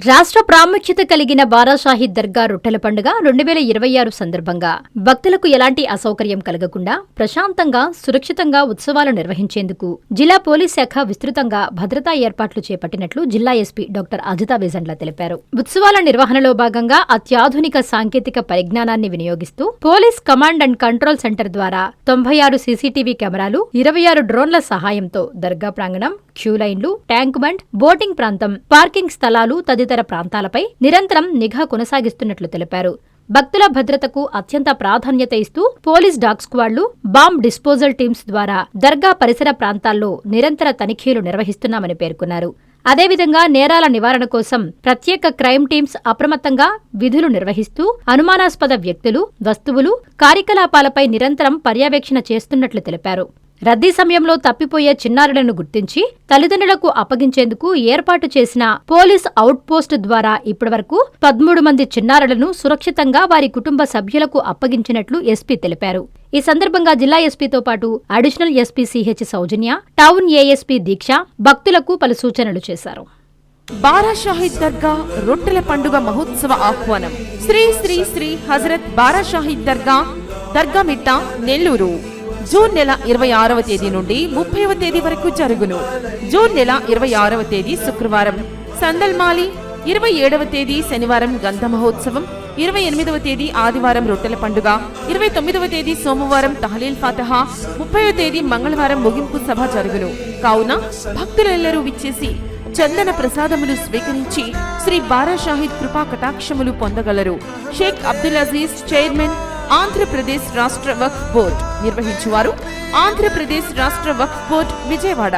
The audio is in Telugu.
రాష్ట్ర ప్రాముఖ్యత కలిగిన బారాషాహీద్ దర్గా రొట్టెల పండుగ 2026 సందర్భంగా భక్తులకు ఎలాంటి అసౌకర్యం కలగకుండా ప్రశాంతంగా సురక్షితంగా ఉత్సవాలు నిర్వహించేందుకు జిల్లా పోలీస్ శాఖ విస్తృతంగా భద్రతా ఏర్పాట్లు చేపట్టినట్లు జిల్లా ఎస్పీ డాక్టర్ అజితా వేజండ్ల తెలిపారు. ఉత్సవాల నిర్వహణలో భాగంగా అత్యాధునిక సాంకేతిక పరిజ్ఞానాన్ని వినియోగిస్తూ police command and control centre ద్వారా 96 సీసీటీవీ కెమెరాలు, 26 డ్రోన్ల సహాయంతో దర్గా ప్రాంగణం, క్యూ లైన్లు, ట్యాంక్ బండ్, బోటింగ్ ప్రాంతం, పార్కింగ్ స్థలాలు తదితర ప్రాంతాలపై నిరంతరం నిఘా కొనసాగిస్తున్నట్లు తెలిపారు. భక్తుల భద్రతకు అత్యంత ప్రాధాన్యత ఇస్తూ పోలీస్ డాగ్ స్క్వాడ్లు, బాంబ్ డిస్పోజల్ టీమ్స్ ద్వారా దర్గా పరిసర ప్రాంతాల్లో నిరంతర తనిఖీలు నిర్వహిస్తున్నామని పేర్కొన్నారు. అదేవిధంగా నేరాల నివారణ కోసం ప్రత్యేక క్రైమ్ టీమ్స్ అప్రమత్తంగా విధులు నిర్వహిస్తూ అనుమానాస్పద వ్యక్తులు, వస్తువులు, కార్యకలాపాలపై నిరంతరం పర్యవేక్షణ చేస్తున్నట్లు తెలిపారు. రద్దీ సమయంలో తప్పిపోయే చిన్నారులను గుర్తించి తల్లిదండ్రులకు అప్పగించేందుకు ఏర్పాటు చేసిన పోలీస్ అవుట్ పోస్ట్ ద్వారా ఇప్పటివరకు 13 మంది చిన్నారులను సురక్షితంగా వారి కుటుంబ సభ్యులకు అప్పగించినట్లు ఎస్పీ తెలిపారు. ఈ సందర్భంగా జిల్లా ఎస్పీతో పాటు అడిషనల్ ఎస్పీ సిహెచ్ సౌజన్య, టౌన్ ఏఎస్పీ దీక్ష భక్తులకు పలు సూచనలు చేశారు. బారాషాహీద్ దర్గా రొట్టెల పండుగ మహోత్సవ ఆహ్వానం. శ్రీ శ్రీ శ్రీ హజరత్ బారాషాహీద్ దర్గా, దర్గామిట్ట, నెల్లూరు. జూన్ నెల 26వ తేదీ నుండి 30వ తేదీ వరకు జరుగును. జూన్ నెల 26వ తేదీ శుక్రవారం సందల్మాలి, 27వ తేదీ శనివారం గంధ మహోత్సవం, 28వ తేదీ ఆదివారం రొట్టెల పండుగ, 29వ తేదీ సోమవారం తహలీల్ ఫాతహా, 30వ తేదీ మంగళవారం ముగింపు సభ జరుగును. కావున భక్తులెల్లరూ విచ్చేసి చందన ప్రసాదములు స్వీకరించి శ్రీ బారాషాహీద్ కృపా కటాక్షములు పొందగలరు. షేక్ అబ్దుల్ అజీజ్, చైర్మన్, ఆంధ్రప్రదేశ్ రాష్ట్ర వక్ఫ్ బోర్డ్. నిర్వహించువారు ఆంధ్రప్రదేశ్ రాష్ట్ర వక్ఫ్ బోర్డ్, విజయవాడ.